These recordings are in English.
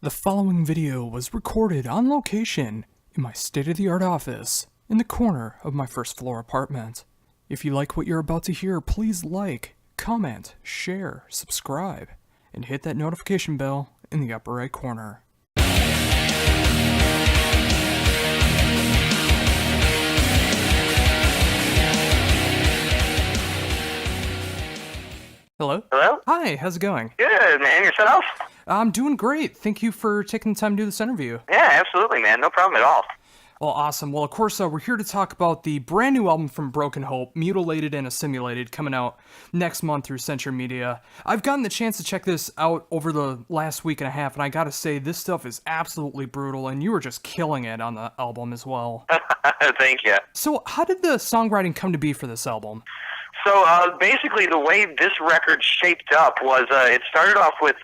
The following video was recorded on location in my state-of-the-art office in the corner of my first floor apartment. If you like what you're about to hear, please like, comment, share, subscribe, and hit that notification bell in the upper right corner. Hello? Hello? Hi, how's it going? Good, man. Yourself? I'm doing great. Thank you for taking the time to do this interview. Yeah, absolutely, man. No problem at all. Well, awesome. Well, of course, we're here to talk about the brand new album from Broken Hope, Mutilated and Assimilated, coming out next month through Century Media. I've gotten the chance to check this out over the last week and a half, and I gotta say, this stuff is absolutely brutal, and you were just killing it on the album as well. Thank you. So, how did the songwriting come to be for this album? So basically the way this record shaped up was it started off with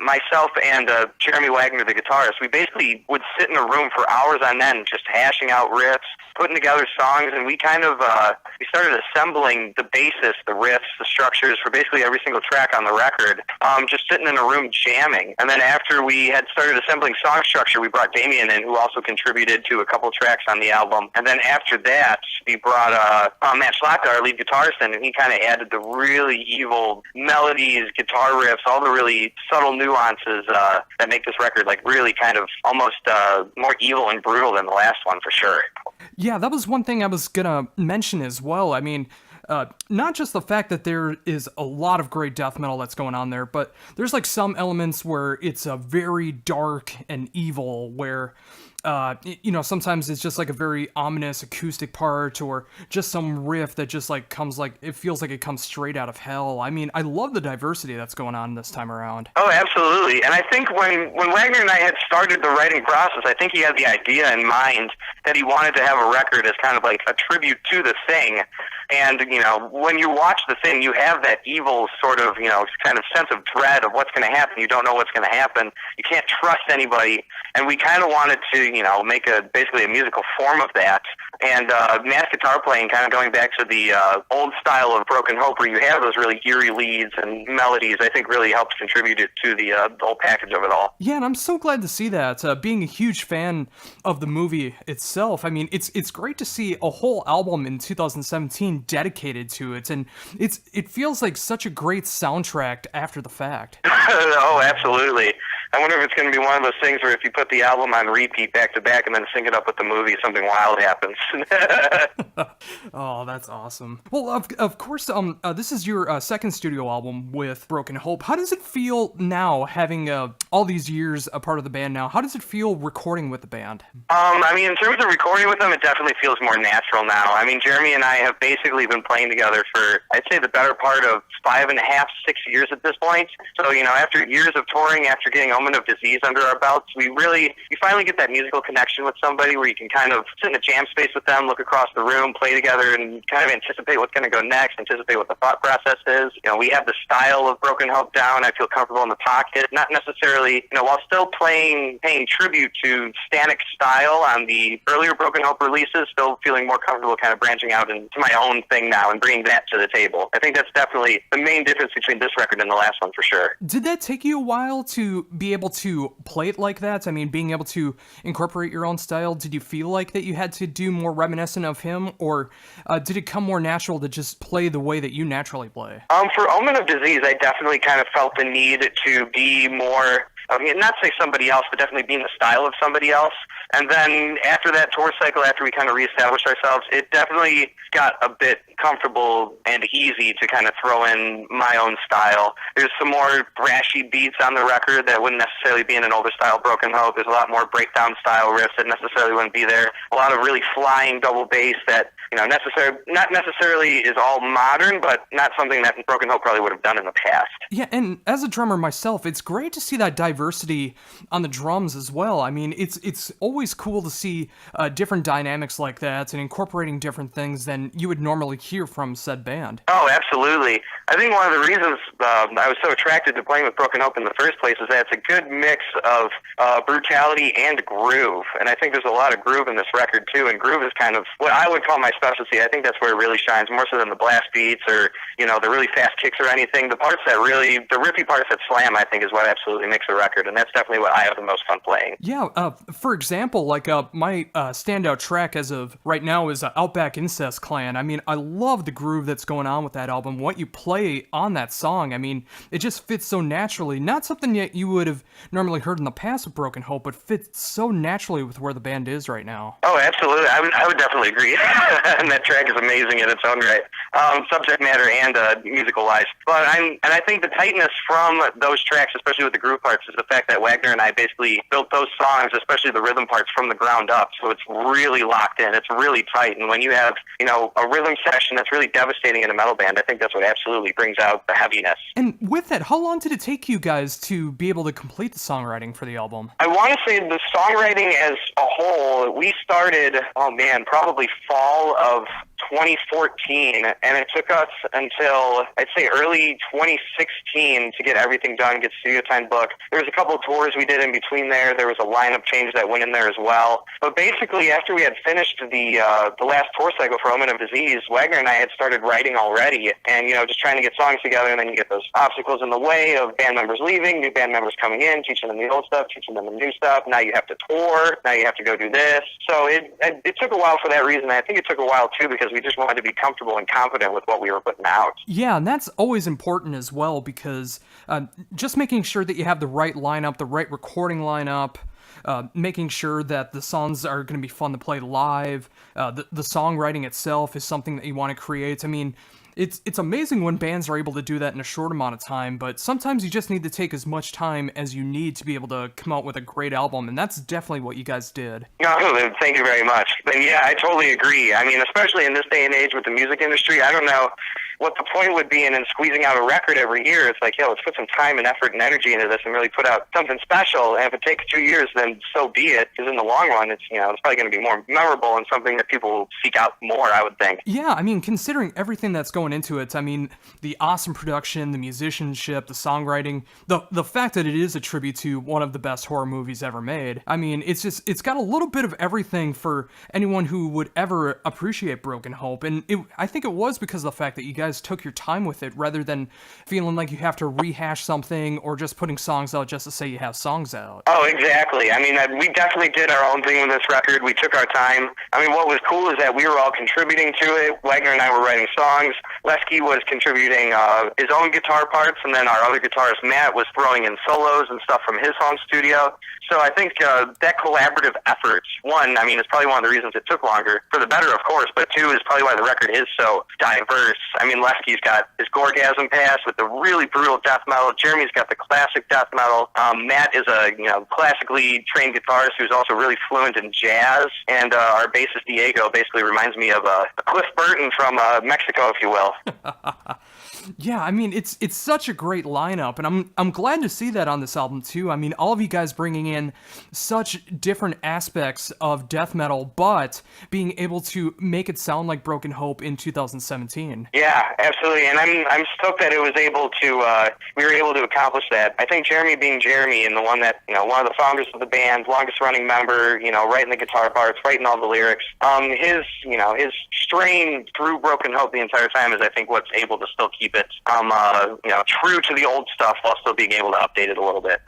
myself and Jeremy Wagner, the guitarist. We basically would sit in a room for hours on end just hashing out riffs, putting together songs, and we kind of we started assembling the basis, the riffs, the structures for basically every single track on the record, just sitting in a room jamming. And then after we had started assembling song structure, we brought Damien in, who also contributed to a couple tracks on the album. And then after that, we brought Matt Schlaka, our lead guitarist, in, and he kind of added the really evil melodies, guitar riffs, all the really subtle nuances that make this record like really kind of almost more evil and brutal than the last one for sure. Yeah, that was one thing I was gonna mention as well. I mean, not just the fact that there is a lot of great death metal that's going on there, but there's like some elements where it's a very dark and evil, where sometimes it's just like a very ominous acoustic part, or just some riff that just like comes like, it feels like it comes straight out of hell. I mean, I love the diversity that's going on this time around. Oh, absolutely. And I think when Wagner and I had started the writing process, I think he had the idea in mind that he wanted to have a record as kind of like a tribute to The Thing. And, when you watch The Thing, you have that evil sort of, kind of sense of dread of what's going to happen. You don't know what's going to happen. You can't trust anybody. And we kind of wanted to, make basically a musical form of that. And Matt's guitar playing, kind of going back to the old style of Broken Hope, where you have those really eerie leads and melodies, I think really helps contribute to the whole package of it all. Yeah, and I'm so glad to see that. Being a huge fan of the movie itself, I mean, it's great to see a whole album in 2017 dedicated to it, and it feels like such a great soundtrack after the fact. Oh, absolutely. I wonder if it's going to be one of those things where if you put the album on repeat back to back and then sync it up with the movie, something wild happens. Oh, that's awesome. Well, of course, this is your second studio album with Broken Hope. How does it feel now, having all these years a part of the band now? How does it feel recording with the band? I mean, in terms of recording with them, it definitely feels more natural now. I mean, Jeremy and I have basically been playing together for, I'd say, the better part of 5.5, 6 years at this point. So, after years of touring, after getting Omen of Disease under our belts, you finally get that musical connection with somebody where you can kind of sit in a jam space with them, look across the room, play together, and kind of anticipate what's going to go next, anticipate what the thought process is. We have the style of Broken Hope down. I feel comfortable in the pocket, not necessarily, while still paying tribute to Stanic's style on the earlier Broken Hope releases, still feeling more comfortable kind of branching out into my own thing now and bringing that to the table. I think that's definitely the main difference between this record and the last one for sure. Did that take you a while to be able to play it like that? I mean, being able to incorporate your own style, did you feel like that you had to do more reminiscent of him, or did it come more natural to just play the way that you naturally play? For Omen of Disease, I definitely kind of felt the need to be more, not say somebody else, but definitely be in the style of somebody else. And then after that tour cycle, after we kind of reestablished ourselves, it definitely got a bit comfortable and easy to kind of throw in my own style. There's some more thrashy beats on the record that wouldn't necessarily be in an older style Broken Hope. There's a lot more breakdown style riffs that necessarily wouldn't be there. A lot of really flying double bass that, not necessarily is all modern, but not something that Broken Hope probably would have done in the past. Yeah, and as a drummer myself, it's great to see that diversity on the drums as well. I mean, it's always cool to see different dynamics like that and incorporating different things than you would normally hear from said band. Oh, absolutely. I think one of the reasons I was so attracted to playing with Broken Hope in the first place is that it's a good mix of brutality and groove. And I think there's a lot of groove in this record, too. And groove is kind of what I would call my specialty. I think that's where it really shines, more so than the blast beats or, the really fast kicks or anything. The parts that really, the riffy parts that slam, I think, is what absolutely makes a record record, and that's definitely what I have the most fun playing. Yeah, for example, like my standout track as of right now is Outback Incest Clan. I mean, I love the groove that's going on with that album. What you play on that song, I mean, it just fits so naturally. Not something yet you would have normally heard in the past with Broken Hope, but fits so naturally with where the band is right now. Oh, absolutely. I would definitely agree. And that track is amazing in its own right, subject matter and musical-wise. But I think the tightness from those tracks, especially with the groove parts, is the fact that Wagner and I basically built those songs, especially the rhythm parts, from the ground up. So it's really locked in. It's really tight. And when you have, a rhythm section that's really devastating in a metal band, I think that's what absolutely brings out the heaviness. And with that, how long did it take you guys to be able to complete the songwriting for the album? I want to say the songwriting as a whole, we started, probably fall of 2014, and it took us until, I'd say, early 2016 to get everything done, get studio time booked. There was a couple of tours we did in between there. There was a lineup change that went in there as well. But basically, after we had finished the last tour cycle for Omen of Disease, Wagner and I had started writing already, and, just trying to get songs together, and then you get those obstacles in the way of band members leaving, new band members coming in, teaching them the old stuff, teaching them the new stuff. Now you have to tour. Now you have to go do this. So it took a while for that reason. I think it took a while, too, because we just wanted to be comfortable and confident with what we were putting out. Yeah, and that's always important as well, because just making sure that you have the right lineup, the right recording lineup, making sure that the songs are going to be fun to play live, the songwriting itself is something that you want to create. I mean, it's amazing when bands are able to do that in a short amount of time, but sometimes you just need to take as much time as you need to be able to come out with a great album, and that's definitely what you guys did. No, thank you very much. But yeah, I totally agree. I mean, especially in this day and age with the music industry, I don't know what the point would be in squeezing out a record every year. It's like, let's put some time and effort and energy into this and really put out something special. And if it takes 2 years, then so be it. Because in the long run, it's it's probably going to be more memorable and something that people will seek out more, I would think. Yeah, I mean, considering everything that's going into it, I mean, the awesome production, the musicianship, the songwriting, the fact that it is a tribute to one of the best horror movies ever made. I mean, it's got a little bit of everything for anyone who would ever appreciate Broken Hope. And I think it was because of the fact that you guys took your time with it rather than feeling like you have to rehash something or just putting songs out just to say you have songs out. Oh, exactly. I mean, we definitely did our own thing with this record. We took our time. I mean, what was cool is that we were all contributing to it. Wagner and I were writing songs. Lesky was contributing his own guitar parts, and then our other guitarist, Matt, was throwing in solos and stuff from his home studio. So I think that collaborative effort, one, I mean, it's probably one of the reasons it took longer, for the better, of course, but two, is probably why the record is so diverse. I mean, Lesky's got his Gorgasm Pass with the really brutal death metal. Jeremy's got the classic death metal. Matt is a classically trained guitarist who's also really fluent in jazz. And our bassist, Diego, basically reminds me of Cliff Burton from Mexico, if you will. Yeah, I mean, it's such a great lineup, and I'm glad to see that on this album too. I mean, all of you guys bringing in such different aspects of death metal, but being able to make it sound like Broken Hope in 2017. Yeah, absolutely, and I'm stoked that it was we were able to accomplish that. I think Jeremy being Jeremy, and the one that one of the founders of the band, longest running member, writing the guitar parts, writing all the lyrics, his strain through Broken Hope the entire time is, I think, what's able to still keep it true to the old stuff while still being able to update it a little bit.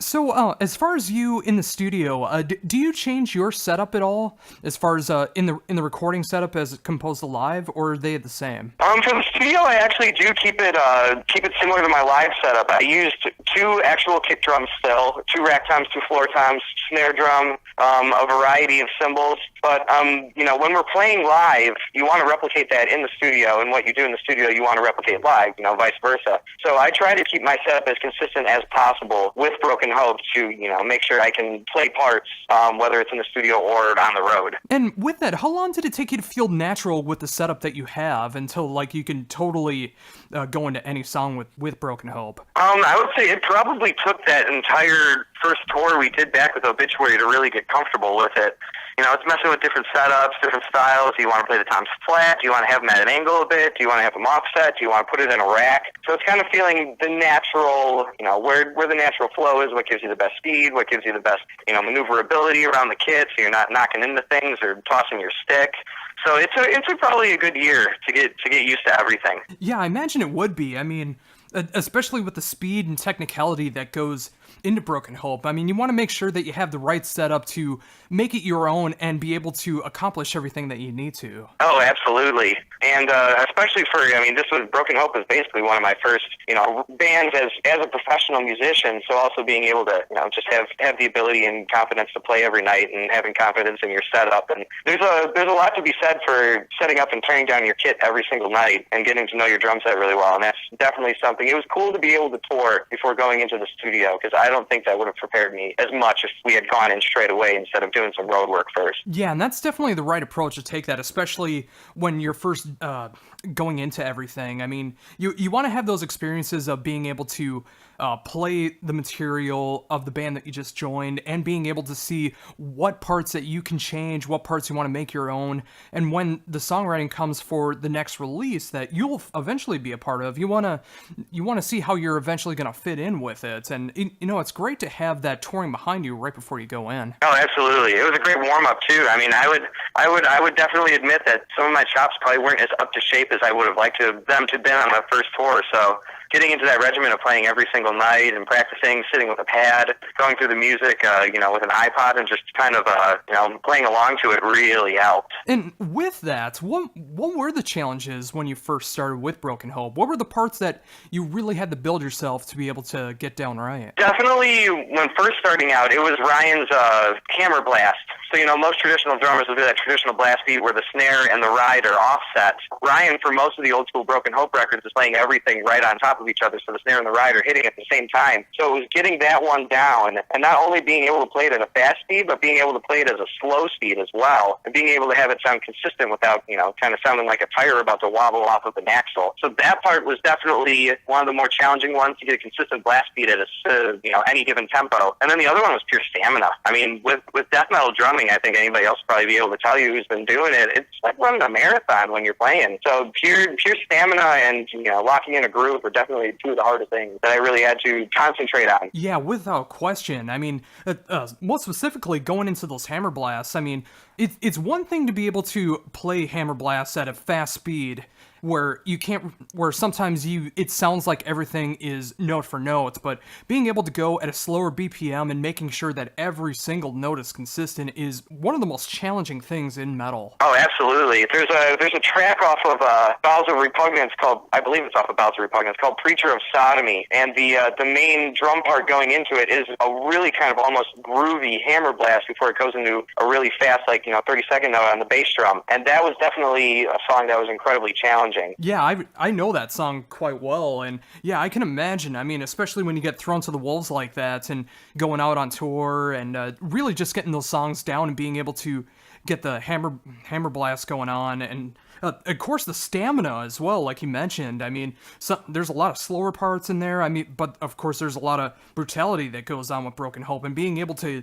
So, as far as you in the studio, do you change your setup at all, as far as in the recording setup as composed to live, or are they the same? For the studio, I actually do keep it similar to my live setup. I used 2 actual kick drums still, 2 rack toms, 2 floor toms, snare drum, a variety of cymbals. But when we're playing live, you want to replicate that in the studio, and what you do in the studio, you want to replicate live, vice versa. So I try to keep my setup as consistent as possible with Broken Hope to make sure I can play parts, whether it's in the studio or on the road. And with that, how long did it take you to feel natural with the setup that you have until you can totally go into any song with Broken Hope? I would say it probably took that entire first tour we did back with Obituary to really get comfortable with it. It's messing with different setups, different styles. Do you want to play the toms flat? Do you want to have them at an angle a bit? Do you want to have them offset? Do you want to put it in a rack? So it's kind of feeling the natural, where the natural flow is, what gives you the best speed, what gives you the best, maneuverability around the kit so you're not knocking into things or tossing your stick. So it took probably a good year to get used to everything. Yeah, I imagine it would be. I mean, especially with the speed and technicality that goes into Broken Hope, I mean, you want to make sure that you have the right setup to make it your own and be able to accomplish everything that you need to. Oh, absolutely. And especially for, I mean, Broken Hope is basically one of my first, bands as a professional musician. So also being able to, just have the ability and confidence to play every night and having confidence in your setup. And there's a lot to be said for setting up and turning down your kit every single night and getting to know your drum set really well. And that's definitely something. It was cool to be able to tour before going into the studio, because I don't think that would have prepared me as much if we had gone in straight away instead of doing some road work first. Yeah, and that's definitely the right approach to take that, especially when you're first going into everything. I mean, you want to have those experiences of being able to play the material of the band that you just joined and being able to see what parts that you can change, what parts you want to make your own. And when the songwriting comes for the next release that you'll eventually be a part of, you want to see how you're eventually going to fit in with it. And it's great to have that touring behind you right before you go in. Oh, absolutely. It was a great warm up too. I mean, I would definitely admit that some of my chops probably weren't as up to shape as I would have liked them to have been on my first tour. So getting into that regimen of playing every single night and practicing, sitting with a pad, going through the music, with an iPod and just kind of, playing along to it really helped. And with that, what were the challenges when you first started with Broken Hope? What were the parts that you really had to build yourself to be able to get down right? Definitely, when first starting out, it was Ryan's hammer blast. So, most traditional drummers will do that traditional blast beat where the snare and the ride are offset. Ryan, for most of the old school Broken Hope records, is playing everything right on top of each other, so the snare and the ride are hitting at the same time. So it was getting that one down, and not only being able to play it at a fast speed, but being able to play it as a slow speed as well, and being able to have it sound consistent without, kind of sounding like a tire about to wobble off of an axle. So that part was definitely one of the more challenging ones, to get a consistent blast beat at any given tempo. And then the other one was pure stamina. I mean, with death metal drumming, I think anybody else will probably be able to tell you who's been doing it, it's like running a marathon when you're playing. So pure stamina and, locking in a groove were definitely two of the hardest things that I really had to concentrate on. Yeah, without question. I mean, more specifically, going into those hammer blasts, I mean, it's one thing to be able to play hammer blasts at a fast speed, where sometimes it sounds like everything is note for note, but being able to go at a slower BPM and making sure that every single note is consistent is one of the most challenging things in metal. Oh, absolutely. There's a track off of Bowels of Repugnance called, I believe it's off of Bowels of Repugnance, called Preacher of Sodomy, and the main drum part going into it is a really kind of almost groovy hammer blast before it goes into a really fast, 30-second note on the bass drum, and that was definitely a song that was incredibly challenging. Yeah, I know that song quite well, and yeah, I can imagine. I mean, especially when you get thrown to the wolves like that and going out on tour and really just getting those songs down and being able to get the hammer blast going on, and of course the stamina as well, like you mentioned. I mean, there's a lot of slower parts in there. I mean, but of course there's a lot of brutality that goes on with Broken Hope, and being able to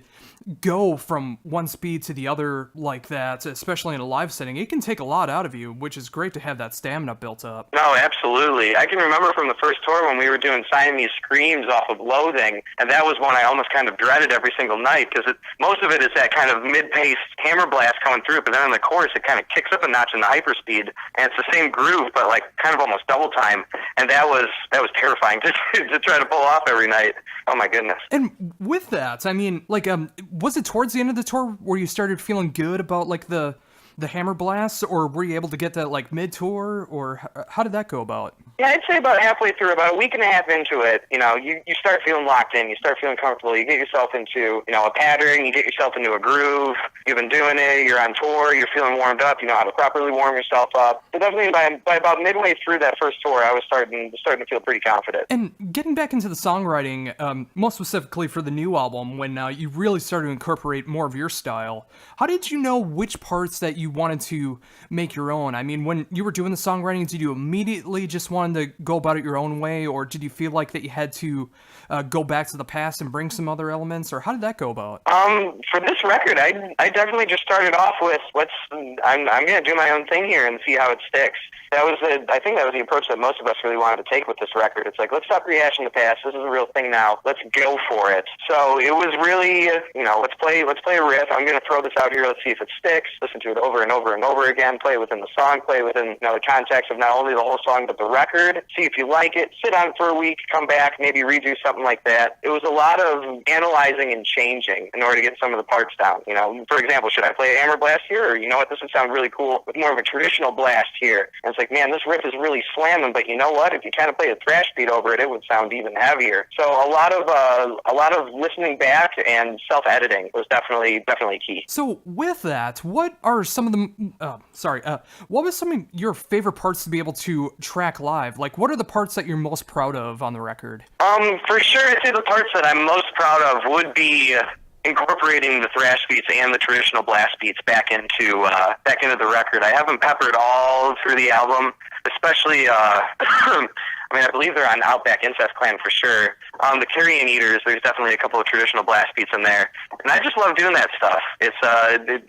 go from one speed to the other like that, especially in a live setting, it can take a lot out of you, which is great to have that stamina built up. No, absolutely. I can remember from the first tour when we were doing Siamese Screams off of Loathing, and that was one I almost kind of dreaded every single night, because most of it is that kind of mid-paced hammer blast coming through, but then in the chorus it kind of kicks up a notch in the hyperspeed, and it's the same groove, but kind of almost double time, and that was terrifying to try to pull off every night. Oh my goodness. And with that, I mean, was it towards the end of the tour where you started feeling good about the hammer blasts, or were you able to get that mid-tour, or how did that go about? Yeah, I'd say about halfway through, about a week and a half into it, you start feeling locked in, you start feeling comfortable, you get yourself into, a pattern, you get yourself into a groove, you've been doing it, you're on tour, you're feeling warmed up, you know how to properly warm yourself up. So definitely by about midway through that first tour, I was starting to feel pretty confident. And getting back into the songwriting, most specifically for the new album, when you really started to incorporate more of your style, how did you know which parts that you wanted to make your own? I mean, when you were doing the songwriting, did you immediately just want to go about it your own way, or did you feel like that you had to go back to the past and bring some other elements, or how did that go about? For this record, I definitely just started off with I'm going to do my own thing here and see how it sticks. I think that was the approach that most of us really wanted to take with this record. It's let's stop rehashing the past. This is a real thing now. Let's go for it. So it was really, let's play a riff. I'm going to throw this out here. Let's see if it sticks. Listen to it over over and over and over again, play it within the song, play it within the context of not only the whole song but the record, see if you like it, sit on it for a week, come back, maybe redo something like that. It was a lot of analyzing and changing in order to get some of the parts down. For example, should I play a hammer blast here, or what, this would sound really cool with more of a traditional blast here. And it's like, man, this riff is really slamming, but you know what? If you kind of play a thrash beat over it, it would sound even heavier. So a lot of listening back and self-editing was definitely key. So with that, what are some of the what was some of your favorite parts to be able to track live? Like, what are the parts that you're most proud of on the record? For sure, I'd say the parts that I'm most proud of would be incorporating the thrash beats and the traditional blast beats back into the record. I have them peppered all through the album, especially I believe they're on Outback Incest Clan for sure. The Carrion Eaters, there's definitely a couple of traditional blast beats in there. And I just love doing that stuff. It's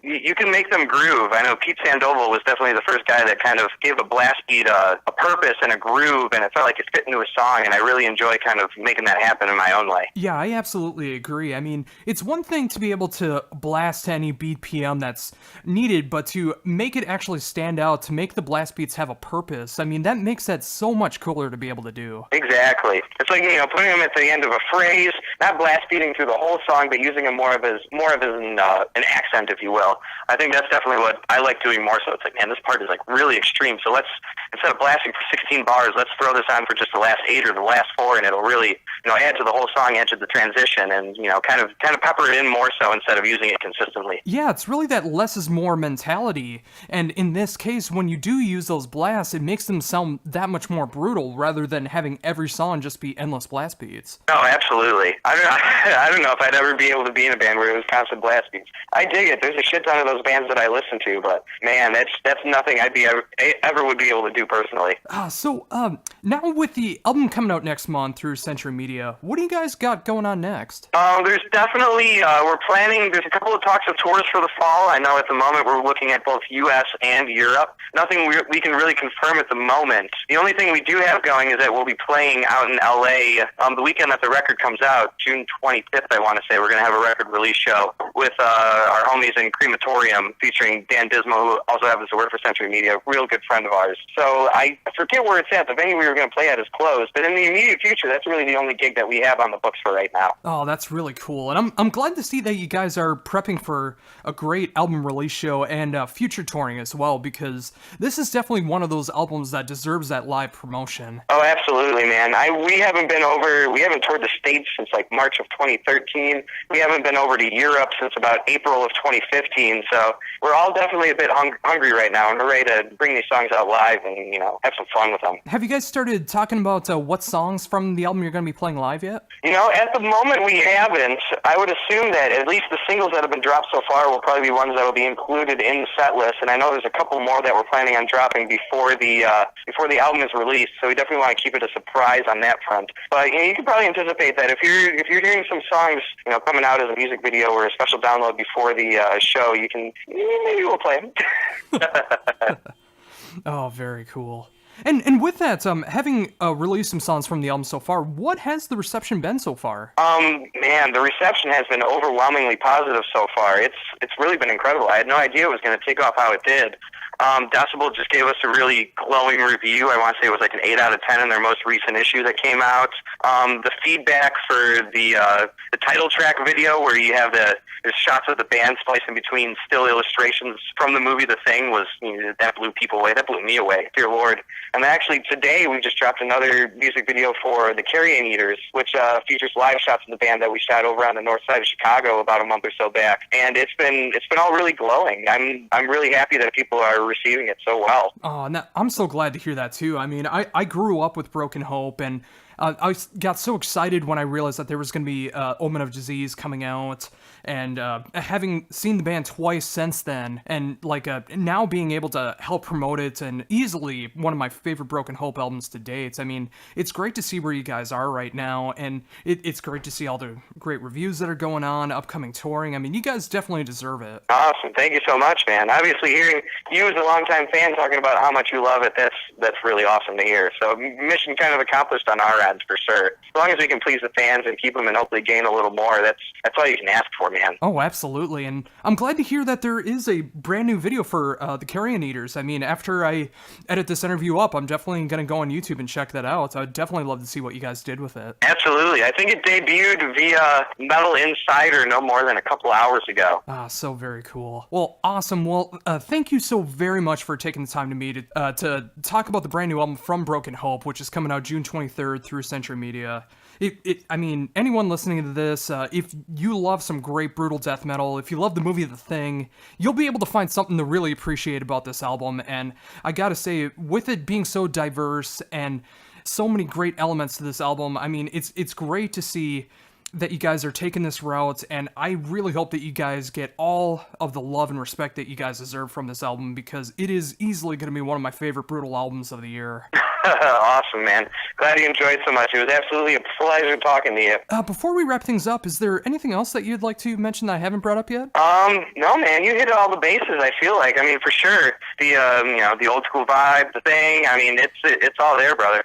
you can make them groove. I know Pete Sandoval was definitely the first guy that kind of gave a blast beat a purpose and a groove, and it felt like it fit into a song, and I really enjoy kind of making that happen in my own way. Yeah, I absolutely agree. I mean, it's one thing to be able to blast to any BPM that's needed, but to make it actually stand out, to make the blast beats have a purpose, I mean, that makes that so much cooler to be able to do. Exactly. It's like, putting them at the end of a phrase, not blast beating through the whole song, but using them more of as an accent, if you will. I think that's definitely what I like doing more so. It's like, man, this part is like really extreme, so let's, instead of blasting for 16 bars, let's throw this on for just the last 8 or the last 4, and it'll really, add to the whole song, add to the transition, and, kind of pepper it in more so instead of using it consistently. Yeah, it's really that less is more mentality, and in this case, when you do use those blasts, it makes them sound that much more brutal rather than having every song just be endless blast beats. Oh, absolutely. I don't know if I'd ever be able to be in a band where it was constant blast beats. I dig it. There's a shit ton of those bands that I listen to, but man, that's nothing I'd be ever would be able to do personally. So now with the album coming out next month through Century Media, what do you guys got going on next? There's definitely, we're planning, there's a couple of talks of tours for the fall. I know at the moment we're looking at both U.S. and Europe. Nothing we can really confirm at the moment. The only thing we do have going is that we'll be playing out in L.A. The weekend that the record comes out, June 25th, I want to say. We're going to have a record release show with our homies in Crematorium featuring Dan Dismo, who also happens to work for Century Media, a real good friend of ours. So I forget where it's at. The venue we were going to play at is closed, but in the immediate future, that's really the only gig that we have on the books for right now. Oh, that's really cool. And I'm glad to see that you guys are prepping for a great album release show and future touring as well, because this is definitely one of those albums that deserves that live promotion. Oh, absolutely, man. We haven't toured the States since like March of 2013. We haven't been over to Europe since about April of 2015. So we're all definitely a bit hungry right now, and we're ready to bring these songs out live and, have some fun with them. Have you guys started talking about what songs from the album you're going to be playing live yet? At the moment we haven't. I would assume that at least the singles that have been dropped so far will probably be ones that will be included in the set list, and I know there's a couple more that we're planning on dropping before the album is released, so we definitely want to keep it a surprise on that front. But you can probably anticipate that if you're hearing some songs coming out as a music video or a special download before the show, maybe we'll play them. Oh, very cool. And with that, having released some songs from the album so far, what has the reception been so far? Man, the reception has been overwhelmingly positive so far. It's really been incredible. I had no idea it was going to take off how it did. Decibel just gave us a really glowing review. I want to say it was like an 8 out of 10 in their most recent issue that came out. The feedback for the title track video, where you have there's shots of the band spliced in between still illustrations from the movie The Thing, was that blew people away. That blew me away, dear Lord. And actually today we just dropped another music video for the Carrion Eaters, which features live shots of the band that we shot over on the north side of Chicago about a month or so back. And it's been all really glowing. I'm really happy that people are receiving it so well. Oh, I'm so glad to hear that too. I mean, I grew up with Broken Hope, and I got so excited when I realized that there was going to be Omen of Disease coming out, and having seen the band twice since then, and now being able to help promote it, and easily one of my favorite Broken Hope albums to date. I mean, it's great to see where you guys are right now, and it's great to see all the great reviews that are going on, upcoming touring. I mean, you guys definitely deserve it. Awesome. Thank you so much, man. Obviously, hearing you as a longtime fan talking about how much you love it, that's really awesome to hear. So mission kind of accomplished on our end. heads for sure. As long as we can please the fans and keep them and hopefully gain a little more, that's all you can ask for, man. Oh, absolutely. And I'm glad to hear that there is a brand new video for the Carrion Eaters. I mean, after I edit this interview up, I'm definitely going to go on YouTube and check that out. So I'd definitely love to see what you guys did with it. Absolutely. I think it debuted via Metal Insider no more than a couple hours ago. Ah, so very cool. Well, awesome. Well, thank you so very much for taking the time to meet to talk about the brand new album From Broken Hope, which is coming out June 23rd through Century Media. I mean, anyone listening to this, if you love some great brutal death metal, if you love the movie The Thing, you'll be able to find something to really appreciate about this album. And I gotta say, with it being so diverse and so many great elements to this album, I mean, it's great to see that you guys are taking this route, and I really hope that you guys get all of the love and respect that you guys deserve from this album, because it is easily going to be one of my favorite brutal albums of the year. Awesome, man. Glad you enjoyed so much. It was absolutely a pleasure talking to you. Before we wrap things up, is there anything else that you'd like to mention that I haven't brought up yet? No, man. You hit all the bases, I feel like. I mean, for sure. The, the old school vibe, the thing. I mean, it's all there, brother.